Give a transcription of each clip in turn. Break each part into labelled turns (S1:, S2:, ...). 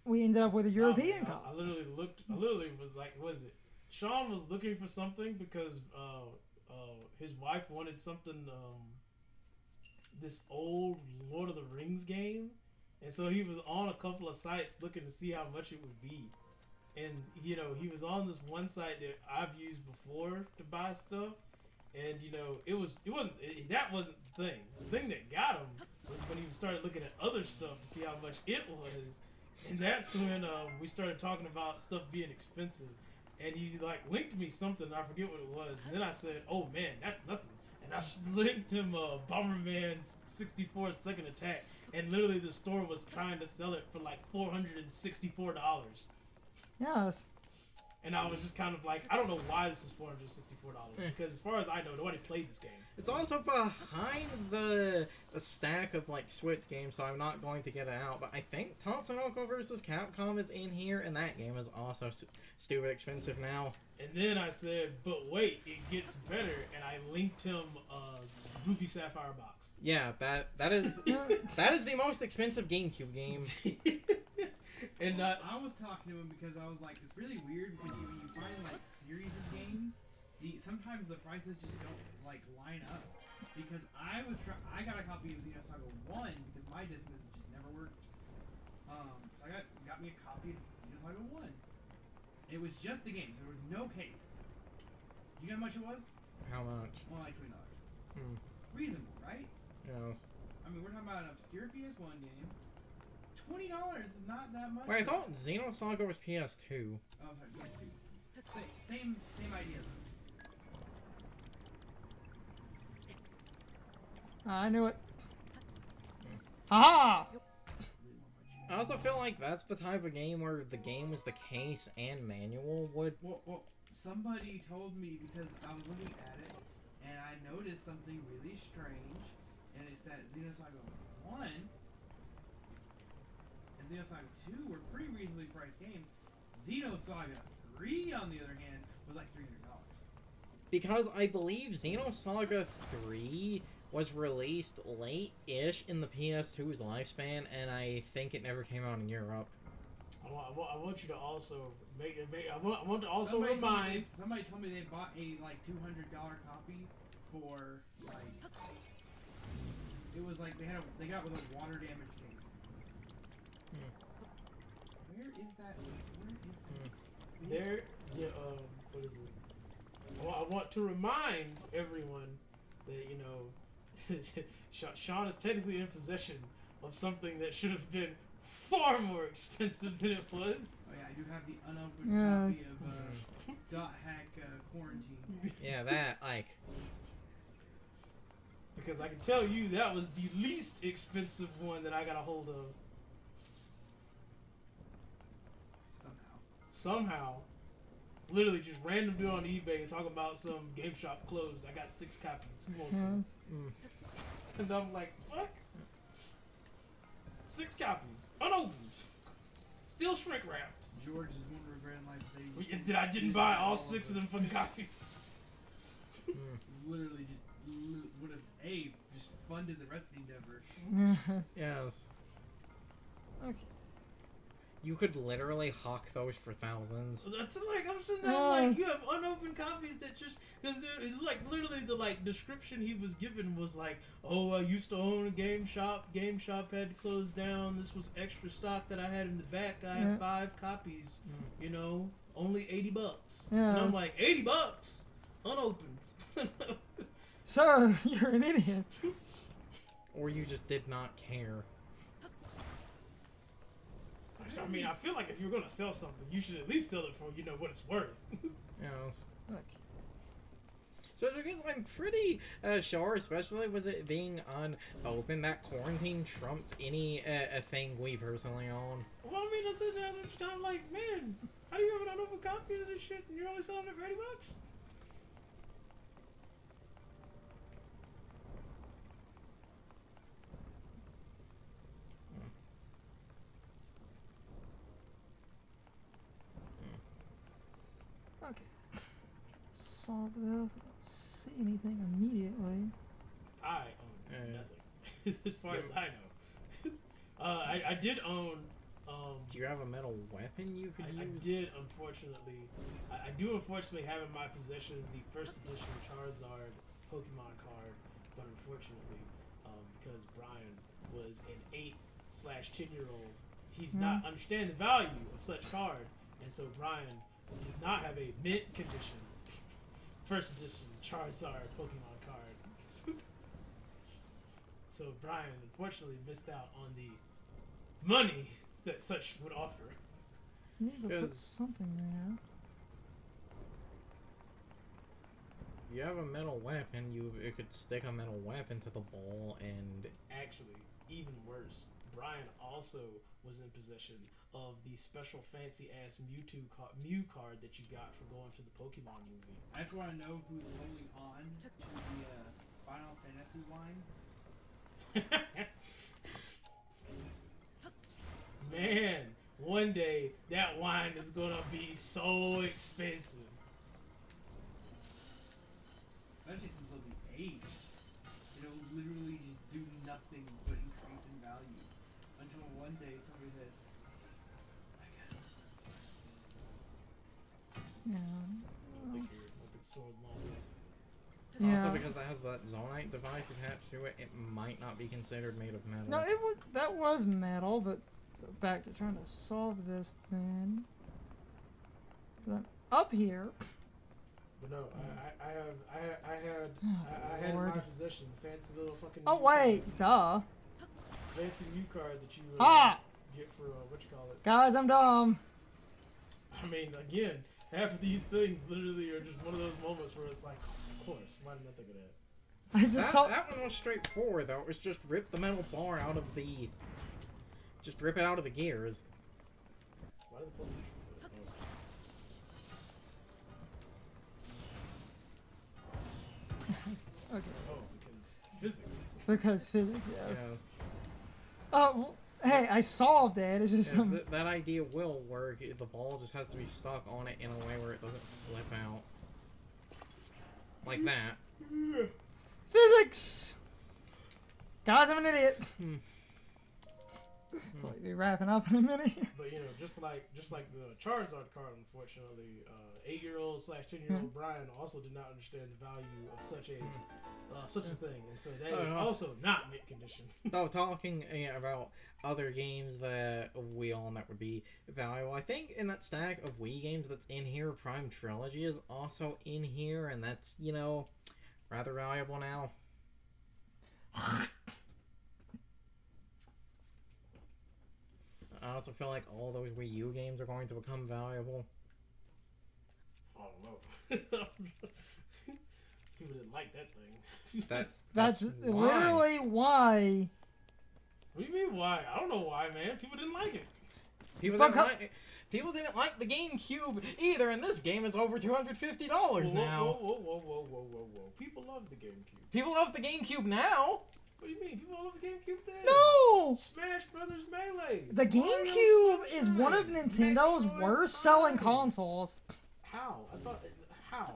S1: We ended up with a European copy.
S2: I literally was like, was it? Sean was looking for something because his wife wanted something, this old Lord of the Rings game. And so he was on a couple of sites looking to see how much it would be. And, you know, he was on this one site that I've used before to buy stuff. And, you know, that wasn't the thing. The thing that got him was when he started looking at other stuff to see how much it was. And that's when we started talking about stuff being expensive. And he, like, linked me something, I forget what it was. And then I said, oh, man, that's nothing. And I linked him Bomberman 64 Second Attack. And literally the store was trying to sell it for like $464.
S1: Yes.
S2: And I was just kind of like, I don't know why this is $464. Because as far as I know, nobody played this game.
S3: It's also behind the stack of like Switch games, so I'm not going to get it out. But I think Tatsunoko vs. Capcom is in here, and that game is also stupid expensive now.
S2: And then I said, but wait, it gets better. And I linked him a Ruby Sapphire box.
S3: Yeah, that is the most expensive GameCube game.
S2: And
S4: I was talking to him because I was like, it's really weird when you find like series of games, sometimes the prices just don't like line up. Because I got a copy of Xenosaga 1 because my disc just never worked. So I got me a copy of Xenosaga 1. It was just the game, so there was no case. Do you know how much it was?
S3: How much?
S4: Well, like $20. Reasonable, right?
S3: Yes.
S4: I mean, we're talking about an obscure PS1 game. $20 is not that much.
S3: Wait, I thought Xenosaga was PS2.
S4: Oh, sorry, PS2. Same idea though.
S1: I knew it. Aha!
S3: I also feel like that's the type of game where the game was the case and manual would...
S4: Well, somebody told me because I was looking at it and I noticed something really strange, and it's that Xenosaga 1 and Xenosaga 2 were pretty reasonably priced games. Xenosaga 3, on the other hand, was like $300.
S3: Because I believe Xenosaga 3 was released late-ish in the PS2's lifespan, and I think it never came out in Europe.
S2: I want you to also I want to also remind.
S4: Somebody told me they bought a like $200 copy for like it was like they got with a water damage case. Where is that?
S2: There, yeah. What is it? Well, I want to remind everyone that, you know, Sean is technically in possession of something that should have been far more expensive than it was.
S4: Oh yeah, I do have the unopened copy of Dot Hack Quarantine.
S3: Yeah, that, like...
S2: Because I can tell you that was the least expensive one that I got a hold of. Somehow. Literally just random dude on eBay talking about some game shop closed. I got 6 copies. Who wants some? And I'm like, fuck? 6 copies. Unopened. Still shrink wrapped.
S4: George is one regret in life.
S2: I didn't buy all 6 of them fucking copies.
S4: Literally just would have just funded the rest of the endeavor.
S3: Yes.
S1: Okay.
S3: You could literally hawk those for thousands.
S2: So that's like, I'm sitting there like, you have unopened copies that just, because like literally the like description he was given was like, oh, I used to own a game shop had to close down, this was extra stock that I had in the back, I had 5 copies, you know, only $80. And I'm like, $80? Unopened.
S1: Sir, you're an idiot.
S3: Or you just did not care.
S2: I mean, I feel like if you're gonna sell something, you should at least sell it for, you know, what it's worth.
S3: Yes.
S1: Okay.
S3: So I'm pretty sure, especially with it being unopened, that quarantine trumped any a thing we personally own.
S2: Well, I mean, I'm sitting there and I'm just kind of like, man, how do you have an unopened copy of this shit and you're only selling it for $80?
S1: Solve this. I don't see anything immediately.
S2: I own nothing. as far as I know. I did own.
S3: Do you have a metal weapon you could
S2: I
S3: use?
S2: did, unfortunately. I do unfortunately have in my possession the first edition Charizard Pokemon card, but unfortunately, because Brian was an 8/10-year-old, he did not understand the value of such card, and so Brian does not have a mint condition first edition Charizard Pokemon card. So Brian unfortunately missed out on the money that such would offer.
S1: Just need to put
S3: Yes.
S1: something there.
S3: You have a metal weapon, you could stick a metal weapon to the ball and...
S2: Actually, even worse, Brian also was in possession of the special fancy ass Mew card that you got for going to the Pokemon movie.
S4: I just want to know who's holding on to the Final Fantasy wine.
S2: Man, one day that wine is gonna be so expensive.
S4: Especially since it'll be aged. It'll literally just do nothing but increase in value. Until one day somebody says, I guess.
S1: Yeah.
S2: I don't think your sword's long enough.
S1: Yeah.
S3: Also, because that has that Zonite device attached to it, it might not be considered made of metal.
S1: No, that was metal, but so back to trying to solve this then. 'Cause I'm up here.
S2: But no, I had in
S1: Lord.
S2: my possession fancy little fucking.
S1: Oh
S2: Mew
S1: wait, duh.
S2: card, fancy Mew card that you
S1: Ah!
S2: get for what you call it.
S1: Guys, I'm dumb.
S2: I mean, again, half of these things literally are just one of those moments where it's like, of course, why didn't I think of that?
S1: I just saw.
S3: That one was straightforward, though. It was just rip the metal bar out of the... Just rip it out of the gears.
S2: Why did the politicians say that?
S1: Okay.
S2: Oh, because physics.
S1: Because physics, yes.
S3: Yeah.
S1: Oh, well, hey, I solved it. It's just
S3: Yeah, that idea will work. The ball just has to be stuck on it in a way where it doesn't flip out. Like that.
S1: physics. Guys, I'm an idiot.
S3: Hmm.
S1: We'll be wrapping up in a minute. here.
S2: But you know, just like the Charizard card, unfortunately, 8-year-old/10-year-old Brian also did not understand the value of such a thing, and so that is also not mint condition.
S3: Though, talking about other games that we all know would be valuable, I think in that stack of Wii games that's in here, Prime Trilogy is also in here, and that's, you know, rather valuable now. I also feel like all those Wii U games are going to become valuable.
S2: I don't know. People didn't like that thing.
S1: That's
S3: why.
S1: literally why.
S2: What do you mean why? I don't know why, man. People didn't like it.
S3: People didn't like the GameCube either, and this game is over $250 now.
S2: Whoa. People love the GameCube.
S3: People love the GameCube now.
S2: What do you mean? People love the GameCube then?
S1: No!
S2: Smash Brothers Melee.
S1: The
S2: Mario
S1: GameCube is
S2: Sunshine,
S1: one of Nintendo's
S2: Metroid
S1: worst selling
S2: Prime.
S1: consoles.
S2: How? I thought. How?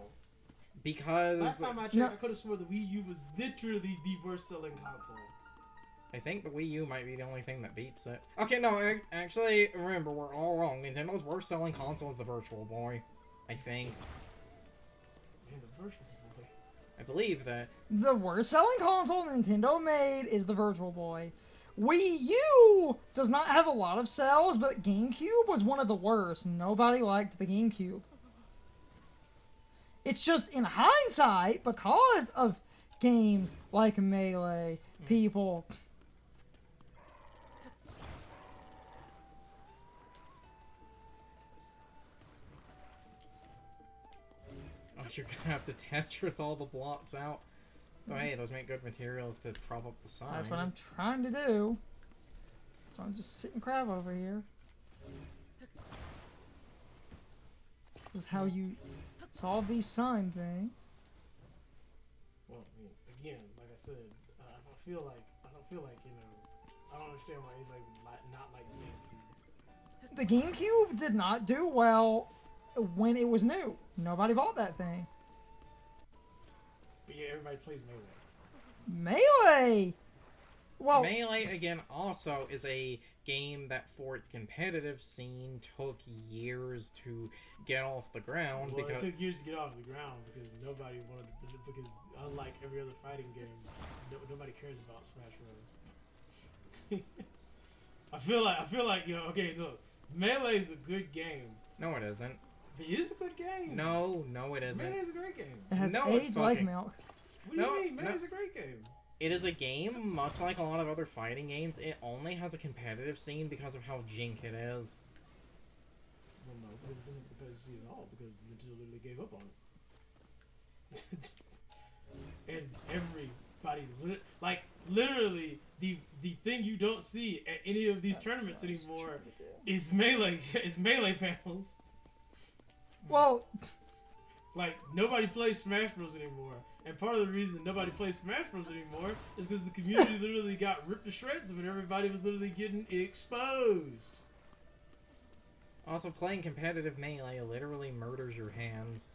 S3: Because
S2: Last time I checked,
S1: No.
S2: I could have swore the Wii U was literally the worst selling console.
S3: I think the Wii U might be the only thing that beats it. Okay, no, actually, remember, we're all wrong. Nintendo's worst selling console is the Virtual Boy. I think.
S2: Man, the Virtual Boy.
S3: I believe that.
S1: The worst selling console Nintendo made is the Virtual Boy. Wii U does not have a lot of sales, but GameCube was one of the worst. Nobody liked the GameCube. It's just in hindsight, because of games like Melee, people...
S3: Oh, you're gonna have to test with all the blocks out. Oh, hey, those make good materials to prop up the sign.
S1: That's what I'm trying to do. So I'm just sitting crab over here. This is how you solve these sign things.
S2: Well, I mean, again, like I said, I don't feel like you know, I don't understand why anybody would not like the GameCube.
S1: The GameCube did not do well when it was new. Nobody bought that thing.
S2: But yeah, everybody plays Melee.
S1: Melee Well,
S3: Melee, again, also is a game that, for its competitive scene, took years to get off the ground.
S2: Well,
S3: because
S2: it took years to get off the ground because nobody wanted to, because unlike every other fighting game, nobody cares about Smash Bros. I feel like okay, look, Melee is a good game.
S3: No, it isn't.
S2: It is a good game.
S3: No, it isn't.
S2: Melee is a great game.
S1: it has
S3: No, it's
S1: aged like
S3: fucking-
S1: milk.
S2: What do
S3: No,
S2: you mean?
S3: no.
S2: Melee's a great game.
S3: It is a game, much like a lot of other fighting games. It only has a competitive scene because of how jank it is.
S2: Well, no, because it didn't have the competitive scene at all because Nintendo literally gave up on it. And everybody, literally, the thing you don't see at any of these tournaments anymore is melee panels.
S1: Well,
S2: Like, nobody plays Smash Bros. Anymore. And part of the reason nobody plays Smash Bros. Anymore is because the community literally got ripped to shreds of it. Everybody was literally getting exposed.
S3: Also, playing competitive Melee literally murders your hands.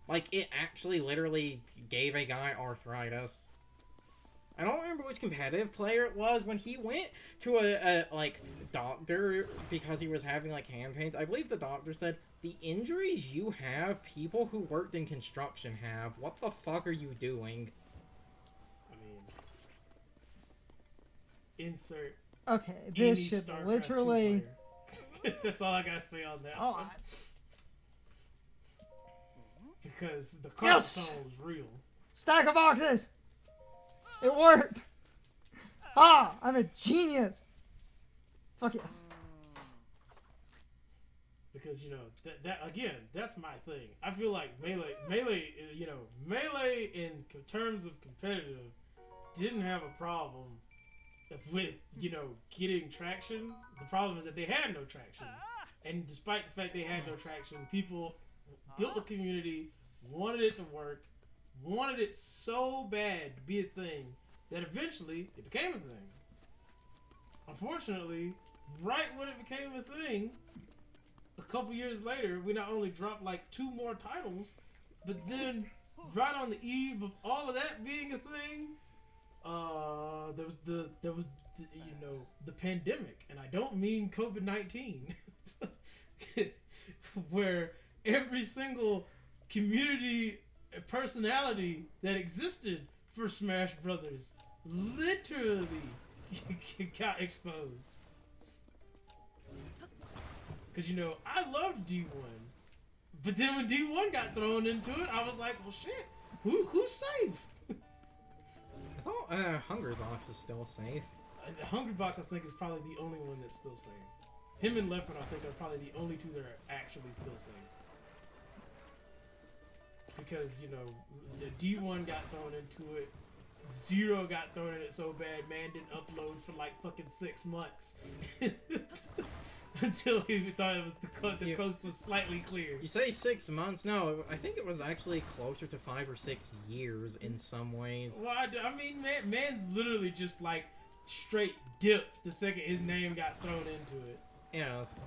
S3: Like, it actually literally gave a guy arthritis. I don't remember which competitive player it was when he went to a doctor because he was having, like, hand pains. I believe the doctor said, the injuries you have, people who worked in construction have. What the fuck are you doing?
S2: I mean, insert
S1: okay,
S2: any
S1: this should
S2: StarCraft 2
S1: literally.
S2: player. That's all I gotta say on that.
S1: Oh,
S2: one. Because the
S1: Yes!
S2: carpet tone was real.
S1: stack of boxes. It worked. Ah, I'm a genius. Fuck yes.
S2: Because that again, that's my thing. I feel like melee, melee in terms of competitive didn't have a problem with getting traction. The problem is that they had no traction, and despite the fact they had no traction, people built a community, wanted it to work, wanted it so bad to be a thing that eventually it became a thing. Unfortunately, right when it became a thing, a couple years later, we not only dropped like 2 more titles, but then right on the eve of all of that being a thing, there was the pandemic, and I don't mean COVID-19, where every single community personality that existed for Smash Brothers literally got exposed. Because, I loved D1. But then when D1 got thrown into it, I was like, well, shit, who's safe?
S3: I thought Hungrybox is still safe.
S2: The Hungrybox, I think, is probably the only one that's still safe. Him and Leopard, I think, are probably the only 2 that are actually still safe. Because, the D1 got thrown into it. Zero got thrown in it so bad, man didn't upload for like fucking 6 months. Until he thought it was the coast was slightly clear.
S3: You say 6 months? No, I think it was actually closer to 5 or 6 years in some ways.
S2: Well, I mean, man's literally just like straight dipped the second his name got thrown into it.
S3: Yes.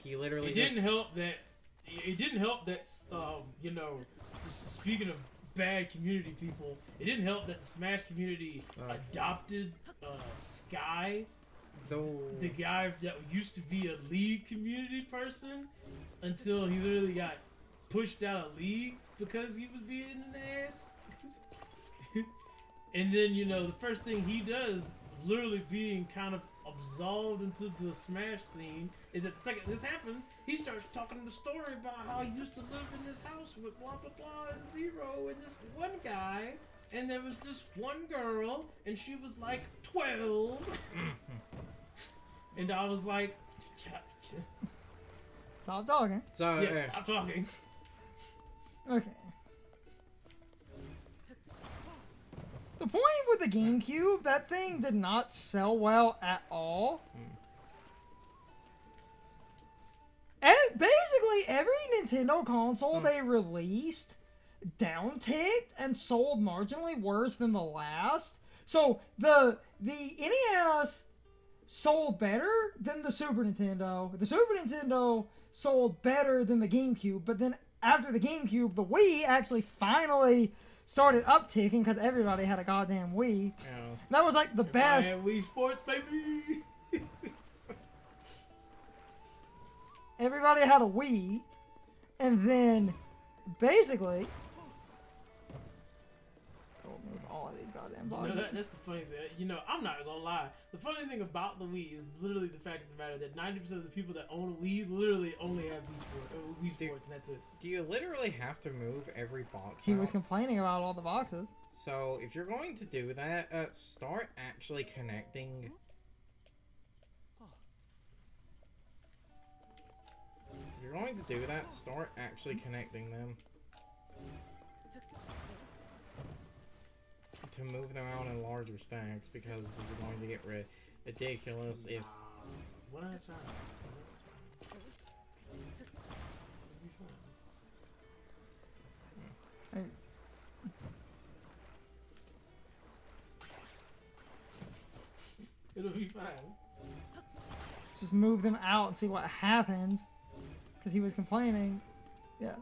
S3: He literally
S2: It didn't help that. It didn't help that. Speaking of bad community people, it didn't help that the Smash community adopted Sky,
S3: though
S2: the guy that used to be a League community person, until he literally got pushed out of League because he was being an ass. And then, the first thing he does, literally being kind of absolved into the Smash scene, is that the second this happens, he starts talking the story about how he used to live in this house with blah blah blah and Zero and this one guy, and there was this one girl, and she was like 12. And I was like,
S1: Stop talking.
S3: so
S2: yes, stop talking.
S1: Okay. The point with the GameCube, that thing did not sell well at all. And basically, every Nintendo console they released downticked and sold marginally worse than the last. So the NES sold better than the Super Nintendo. The Super Nintendo sold better than the GameCube. But then after the GameCube, the Wii actually finally started upticking because everybody had a goddamn Wii.
S3: Yeah.
S1: That was like the best.
S2: Wii Sports, baby.
S1: Everybody had a Wii, and then basically, we'll move all of these goddamn bodies.
S2: That's the funny thing. You know, I'm not gonna lie. The funny thing about the Wii is literally the fact of the matter that 90% of the people that own a Wii literally only have Wii Sports, and that's it.
S3: Do you literally have to move every box
S1: He
S3: out?
S1: was complaining about all the boxes.
S3: So, if you're going to do that, start actually connecting... If you're going to do that, start actually connecting them. To move them out in larger stacks, because this is going to get ridiculous if...
S2: What I try? It'll be fine.
S1: Just move them out and see what happens. Because he was complaining. Yeah.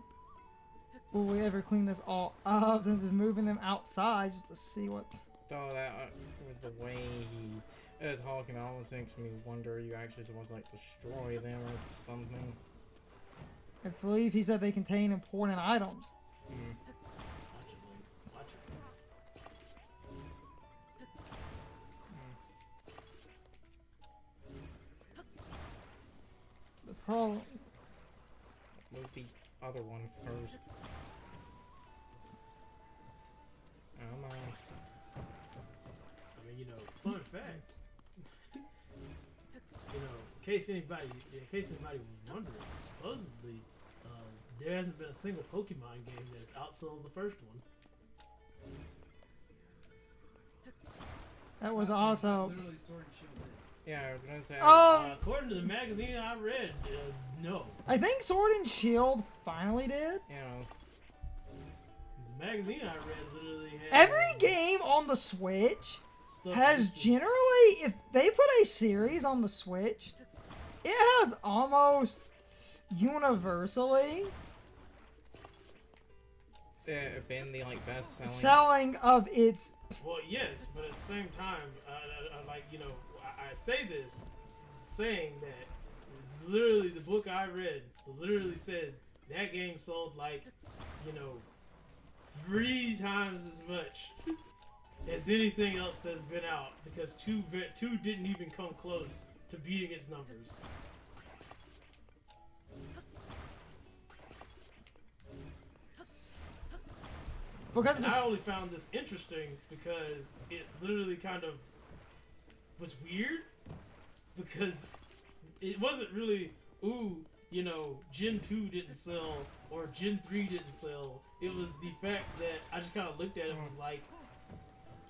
S1: Will we ever clean this all up? And just moving them outside just to see what...
S3: So that was the way he's talking. Always makes me wonder, are you actually supposed to like destroy them or something?
S1: I believe he said they contain important items.
S2: Watch
S1: The problem...
S3: Move the other one first. Come on.
S2: I mean, you know, fun fact. You know, in case anybody was wondering, supposedly there hasn't been a single Pokemon game that's outsold the first one.
S1: That was also...
S4: Literally Sword and Shield did.
S3: Yeah, I was gonna say.
S2: According to the magazine I read, no.
S1: I think Sword and Shield finally did.
S3: You know,
S2: The magazine I read literally had
S1: Every game on the Switch
S2: stuff
S1: has
S2: listed.
S1: generally, if they put a series on the Switch, it has almost universally
S3: been the like best selling.
S1: selling of its...
S2: Well, yes, but at the same time, I like, you know, I say this saying that literally the book I read literally said that game sold like, you know, 3 times as much as anything else that's been out, because two didn't even come close to beating its numbers.
S1: Because
S2: And
S1: the,
S2: I only found this interesting because it literally kind of was weird, because it wasn't really, ooh, you know, Gen 2 didn't sell or Gen 3 didn't sell. It was the fact that I just kind of looked at it and was like,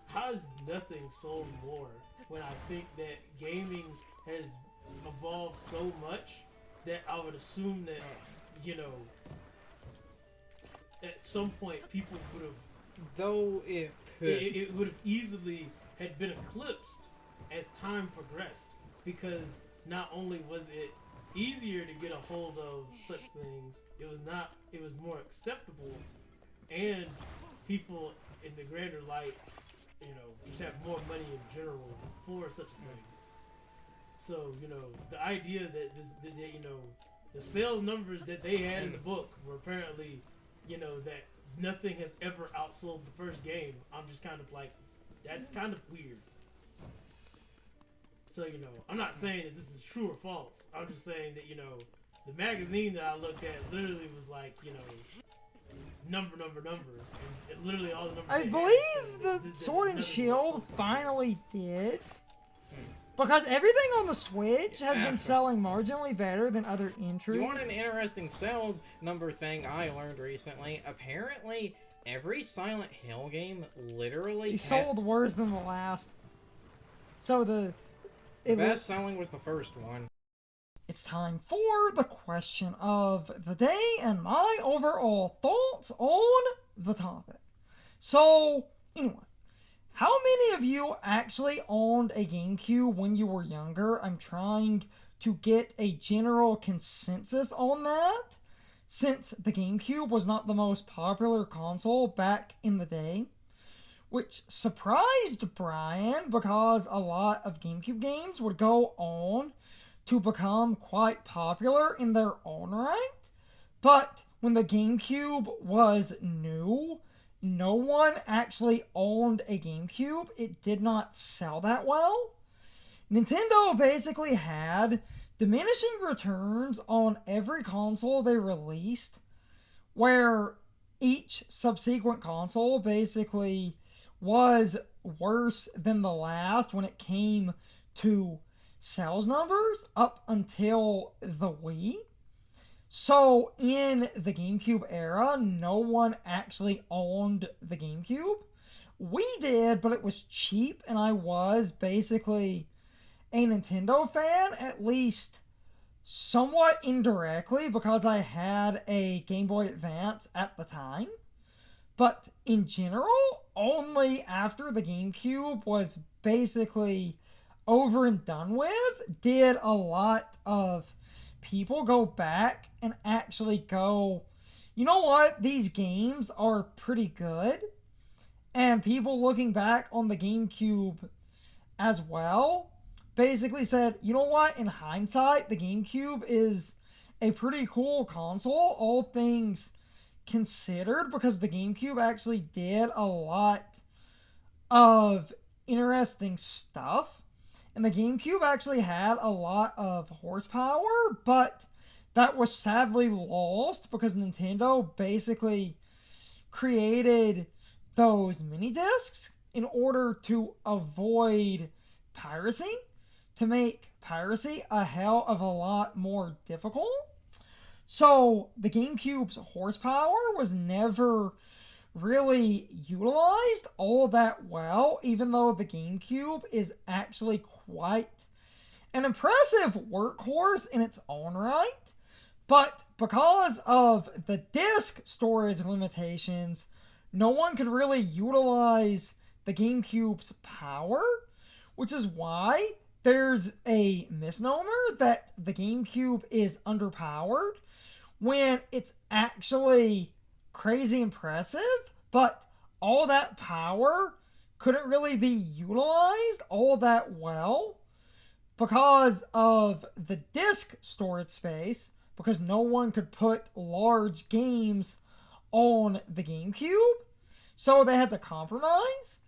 S2: how has nothing sold more when I think that gaming has evolved so much that I would assume that, you know, at some point people would have,
S3: Though it could.
S2: it would have easily had been eclipsed as time progressed, because not only was it easier to get a hold of such things, it was more acceptable, and people in the greater light, you know, just have more money in general for such a thing. So, you know, the idea that you know, the sales numbers that they had in the book were apparently, you know, that nothing has ever outsold the first game. I'm just kind of like, that's kind of weird. So, you know, I'm not saying that this is true or false. I'm just saying that, you know, the magazine that I looked at literally was like, you know, number, and literally all the numbers.
S1: I
S2: they had
S1: believe
S2: said
S1: the
S2: that
S1: Sword and
S2: nothing
S1: Shield
S2: was sold.
S1: finally did. Because everything on the Switch has
S3: Yeah.
S1: been selling marginally better than other entries.
S3: You want an interesting sales number thing I learned recently? Apparently, every Silent Hill game literally
S1: He sold worse than the last. So
S3: the best selling was the first one.
S1: it's time for the question of the day and my overall thoughts on the topic. So, anyway, how many of you actually owned a GameCube when you were younger? I'm trying to get a general consensus on that. since the GameCube was not the most popular console back in the day, which surprised Brian because a lot of GameCube games would go on to become quite popular in their own right. But when the GameCube was new, no one actually owned a GameCube. It did not sell that well. Nintendo basically had diminishing returns on every console they released, where each subsequent console basically was worse than the last when it came to sales numbers up until the Wii. So in the GameCube era, no one actually owned the GameCube. We did, but it was cheap, and I was basically a Nintendo fan, at least somewhat indirectly, because I had a Game Boy Advance at the time. But in general, only after the GameCube was basically over and done with did a lot of people go back and actually go, you know what, these games are pretty good. And people looking back on the GameCube as well basically said, you know what, in hindsight, the GameCube is a pretty cool console, all things considered, because the GameCube actually did a lot of interesting stuff. And the GameCube actually had a lot of horsepower, but that was sadly lost because Nintendo basically created those mini discs in order to avoid piracy, to make piracy a hell of a lot more difficult. So the GameCube's horsepower was never really utilized all that well, even though the GameCube is actually quite an impressive workhorse in its own right. But because of the disc storage limitations, no one could really utilize the GameCube's power, which is why there's a misnomer that the GameCube is underpowered when it's actually crazy impressive, but all that power couldn't really be utilized all that well because of the disk storage space, because no one could put large games on the GameCube. So they had to compromise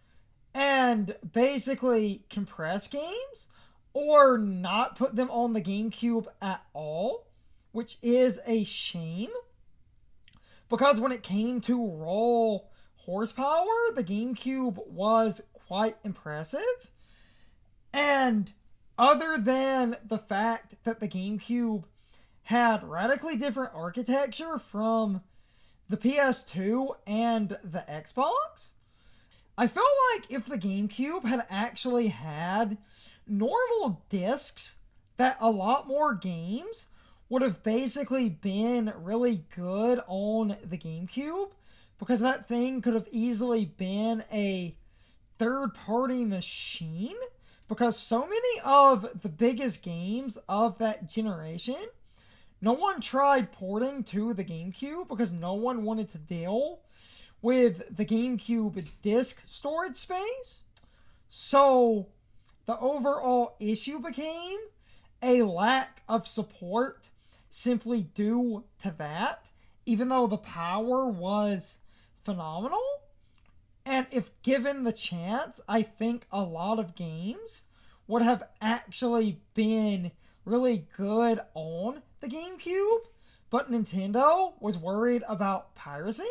S1: and basically compress games or not put them on the GameCube at all, which is a shame. Because when it came to raw horsepower, the GameCube was quite impressive. And other than the fact that the GameCube had radically different architecture from the PS2 and the Xbox, I felt like if the GameCube had actually had normal discs, that a lot more games would have basically been really good on the GameCube, because that thing could have easily been a third-party machine, because so many of the biggest games of that generation, no one tried porting to the GameCube because no one wanted to deal with the GameCube disk storage space. So the overall issue became a lack of support simply due to that, even though the power was phenomenal. And if given the chance, I think a lot of games would have actually been really good on the GameCube, but Nintendo was worried about piracy,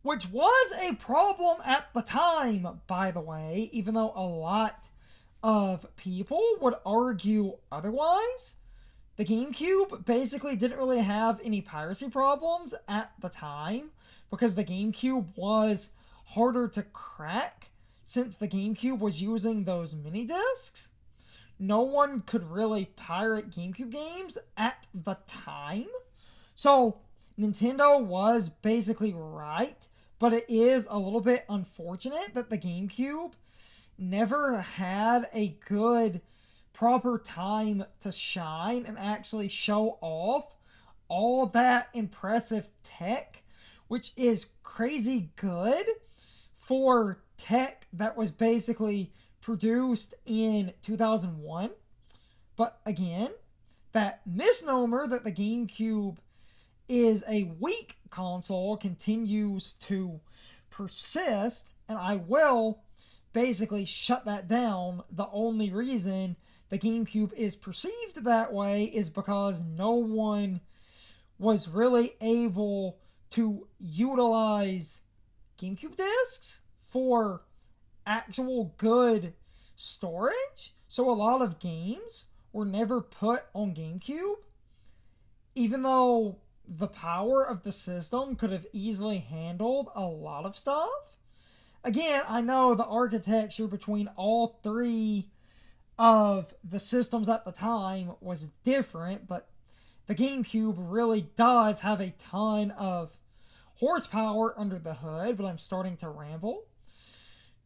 S1: which was a problem at the time, by the way, even though a lot of people would argue otherwise. The GameCube basically didn't really have any piracy problems at the time because the GameCube was harder to crack since the GameCube was using those mini discs. No one could really pirate GameCube games at the time. So Nintendo was basically right, but it is a little bit unfortunate that the GameCube never had a good proper time to shine and actually show off all that impressive tech, which is crazy good for tech that was basically produced in 2001. But again, that misnomer that the GameCube is a weak console continues to persist, and I will basically shut that down. The only reason the GameCube is perceived that way is because no one was really able to utilize GameCube discs for actual good storage. So a lot of games were never put on GameCube, even though the power of the system could have easily handled a lot of stuff. Again, I know the architecture between all three of the systems at the time was different, but the GameCube really does have a ton of horsepower under the hood, but I'm starting to ramble.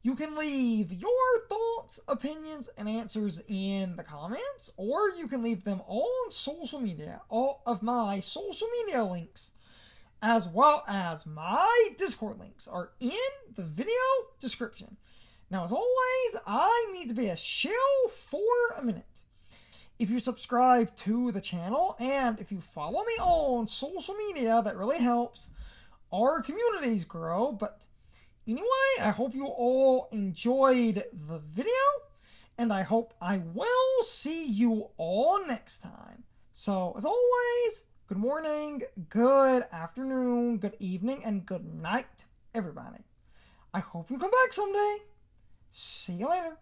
S1: You can leave your thoughts, opinions, and answers in the comments, or you can leave them on social media. All of my social media links, as well as my Discord links, are in the video description. Now, as always, I need to be a shill for a minute. If you subscribe to the channel, and if you follow me on social media, that really helps our communities grow. But anyway, I hope you all enjoyed the video, and I hope I will see you all next time. So, as always, good morning, good afternoon, good evening, and good night, everybody. I hope you come back someday. See you later.